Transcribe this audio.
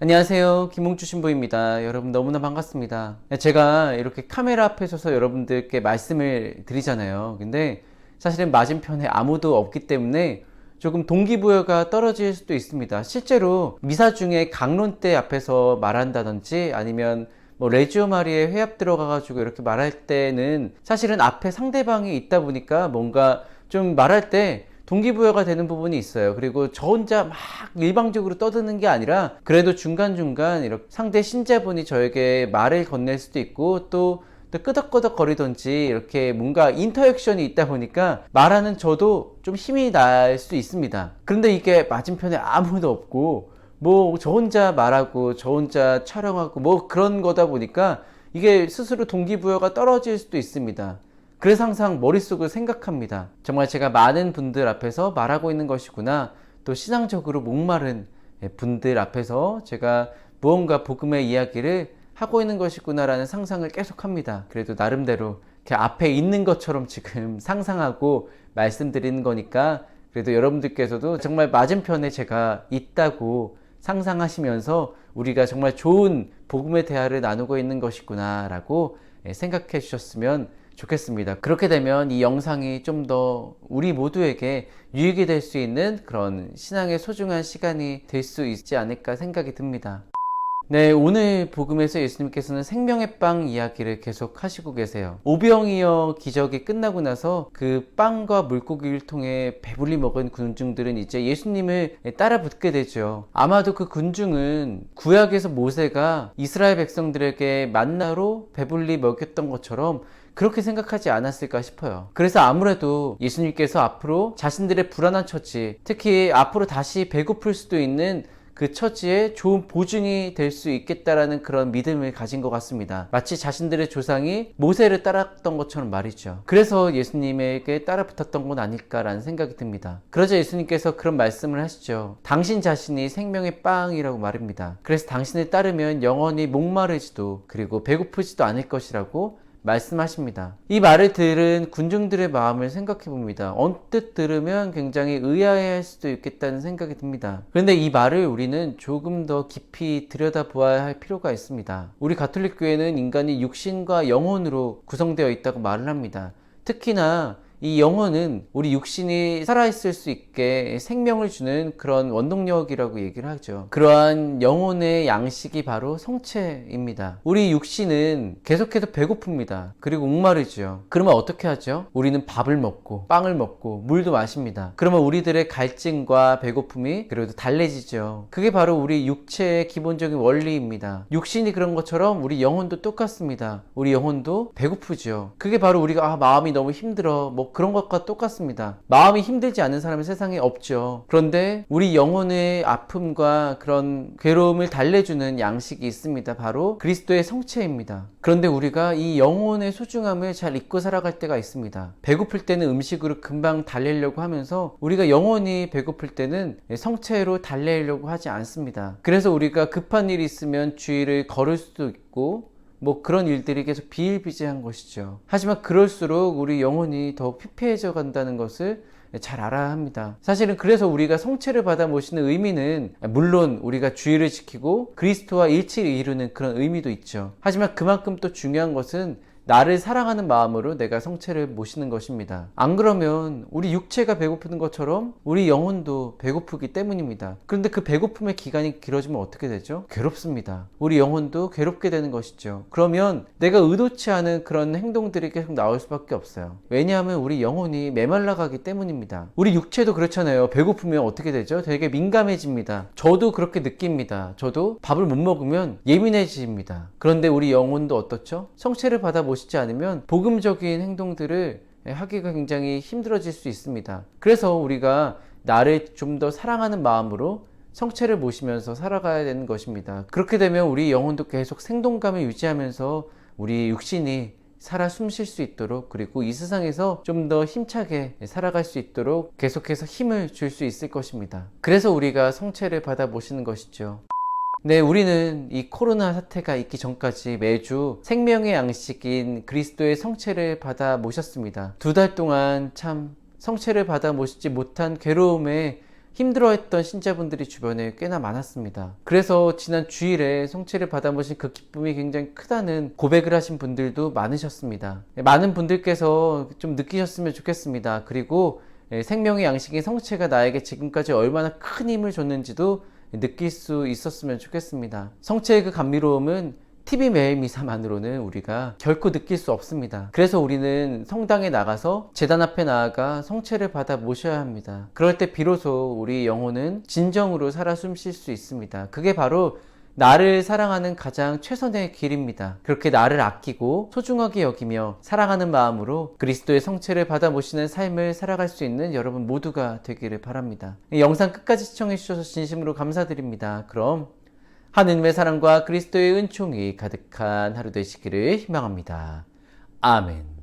안녕하세요. 김홍주 신부입니다. 여러분 너무나 반갑습니다. 제가 이렇게 카메라 앞에 서서 여러분들께 말씀을 드리잖아요. 근데 사실은 맞은편에 아무도 없기 때문에 조금 동기부여가 떨어질 수도 있습니다. 실제로 미사 중에 강론대 앞에서 말한다든지 아니면 레지오 마리에 회합 들어가가지고 이렇게 말할 때는 사실은 앞에 상대방이 있다 보니까 뭔가 좀 말할 때 동기부여가 되는 부분이 있어요. 그리고 저 혼자 막 일방적으로 떠드는 게 아니라 그래도 중간중간 이렇게 상대 신자분이 저에게 말을 건넬 수도 있고 또 끄덕끄덕 거리던지 이렇게 뭔가 인터액션이 있다 보니까 말하는 저도 좀 힘이 날 수 있습니다. 그런데 이게 맞은편에 아무도 없고 저 혼자 말하고 저 혼자 촬영하고 그런 거다 보니까 이게 스스로 동기부여가 떨어질 수도 있습니다. 그래서 항상 머릿속으로 생각합니다. 정말 제가 많은 분들 앞에서 말하고 있는 것이구나. 또 신앙적으로 목마른 분들 앞에서 제가 무언가 복음의 이야기를 하고 있는 것이구나 라는 상상을 계속 합니다. 그래도 나름대로 이렇게 앞에 있는 것처럼 지금 상상하고 말씀드리는 거니까 그래도 여러분들께서도 정말 맞은편에 제가 있다고 상상하시면서 우리가 정말 좋은 복음의 대화를 나누고 있는 것이구나 라고 생각해 주셨으면 좋겠습니다. 그렇게 되면 이 영상이 좀 더 우리 모두에게 유익이 될 수 있는 그런 신앙의 소중한 시간이 될 수 있지 않을까 생각이 듭니다. 네, 오늘 복음에서 예수님께서는 생명의 빵 이야기를 계속 하시고 계세요. 오병이어 기적이 끝나고 나서 그 빵과 물고기를 통해 배불리 먹은 군중들은 이제 예수님을 따라 붙게 되죠. 아마도 그 군중은 구약에서 모세가 이스라엘 백성들에게 만나로 배불리 먹였던 것처럼 그렇게 생각하지 않았을까 싶어요. 그래서 아무래도 예수님께서 앞으로 자신들의 불안한 처지, 특히 앞으로 다시 배고플 수도 있는 그 처지에 좋은 보증이 될 수 있겠다라는 그런 믿음을 가진 것 같습니다. 마치 자신들의 조상이 모세를 따랐던 것처럼 말이죠. 그래서 예수님에게 따라 붙었던 건 아닐까라는 생각이 듭니다. 그러자 예수님께서 그런 말씀을 하시죠. 당신 자신이 생명의 빵이라고 말입니다. 그래서 당신을 따르면 영원히 목마르지도 그리고 배고프지도 않을 것이라고 말씀하십니다. 이 말을 들은 군중들의 마음을 생각해 봅니다. 언뜻 들으면 굉장히 의아해할 수도 있겠다는 생각이 듭니다. 그런데 이 말을 우리는 조금 더 깊이 들여다보아야 할 필요가 있습니다. 우리 가톨릭 교회는 인간이 육신과 영혼으로 구성되어 있다고 말을 합니다. 특히나 이 영혼은 우리 육신이 살아있을 수 있게 생명을 주는 그런 원동력이라고 얘기를 하죠. 그러한 영혼의 양식이 바로 성체입니다. 우리 육신은 계속해서 배고픕니다. 그리고 목마르죠. 그러면 어떻게 하죠? 우리는 밥을 먹고 빵을 먹고 물도 마십니다. 그러면 우리들의 갈증과 배고픔이 그래도 달래지죠. 그게 바로 우리 육체의 기본적인 원리입니다. 육신이 그런 것처럼 우리 영혼도 똑같습니다. 우리 영혼도 배고프죠. 그게 바로 우리가 마음이 너무 힘들어 그런 것과 똑같습니다. 마음이 힘들지 않은 사람은 세상에 없죠. 그런데 우리 영혼의 아픔과 그런 괴로움을 달래주는 양식이 있습니다. 바로 그리스도의 성체입니다. 그런데 우리가 이 영혼의 소중함을 잘 잊고 살아갈 때가 있습니다. 배고플 때는 음식으로 금방 달래려고 하면서 우리가 영혼이 배고플 때는 성체로 달래려고 하지 않습니다. 그래서 우리가 급한 일이 있으면 주의를 걸을 수도 있고 그런 일들이 계속 비일비재한 것이죠. 하지만 그럴수록 우리 영혼이 더욱 피폐해져 간다는 것을 잘 알아야 합니다. 사실은 그래서 우리가 성체를 받아 모시는 의미는 물론 우리가 주의를 지키고 그리스도와 일치를 이루는 그런 의미도 있죠. 하지만 그만큼 또 중요한 것은 나를 사랑하는 마음으로 내가 성체를 모시는 것입니다. 안 그러면 우리 육체가 배고프는 것처럼 우리 영혼도 배고프기 때문입니다. 그런데 그 배고픔의 기간이 길어지면 어떻게 되죠? 괴롭습니다. 우리 영혼도 괴롭게 되는 것이죠. 그러면 내가 의도치 않은 그런 행동들이 계속 나올 수밖에 없어요. 왜냐하면 우리 영혼이 메말라가기 때문입니다. 우리 육체도 그렇잖아요. 배고프면 어떻게 되죠? 되게 민감해집니다. 저도 그렇게 느낍니다. 저도 밥을 못 먹으면 예민해집니다. 그런데 우리 영혼도 어떻죠? 성체를 받아 모시지 않으면 복음적인 행동들을 하기가 굉장히 힘들어질 수 있습니다. 그래서 우리가 나를 좀 더 사랑하는 마음으로 성체를 모시면서 살아가야 되는 것입니다. 그렇게 되면 우리 영혼도 계속 생동감을 유지하면서 우리 육신이 살아 숨쉴 수 있도록 그리고 이 세상에서 좀 더 힘차게 살아갈 수 있도록 계속해서 힘을 줄 수 있을 것입니다. 그래서 우리가 성체를 받아 모시는 것이죠. 네, 우리는 이 코로나 사태가 있기 전까지 매주 생명의 양식인 그리스도의 성체를 받아 모셨습니다. 2달 동안 참 성체를 받아 모시지 못한 괴로움에 힘들어했던 신자분들이 주변에 꽤나 많았습니다. 그래서 지난 주일에 성체를 받아보신 그 기쁨이 굉장히 크다는 고백을 하신 분들도 많으셨습니다. 많은 분들께서 좀 느끼셨으면 좋겠습니다. 그리고 생명의 양식인 성체가 나에게 지금까지 얼마나 큰 힘을 줬는지도 느낄 수 있었으면 좋겠습니다. 성체의 그 감미로움은 TV 매일 미사만으로는 우리가 결코 느낄 수 없습니다. 그래서 우리는 성당에 나가서 제단 앞에 나아가 성체를 받아 모셔야 합니다. 그럴 때 비로소 우리 영혼은 진정으로 살아 숨쉴 수 있습니다. 그게 바로 나를 사랑하는 가장 최선의 길입니다. 그렇게 나를 아끼고 소중하게 여기며 사랑하는 마음으로 그리스도의 성체를 받아 모시는 삶을 살아갈 수 있는 여러분 모두가 되기를 바랍니다. 이 영상 끝까지 시청해 주셔서 진심으로 감사드립니다. 그럼 하느님의 사랑과 그리스도의 은총이 가득한 하루 되시기를 희망합니다. 아멘.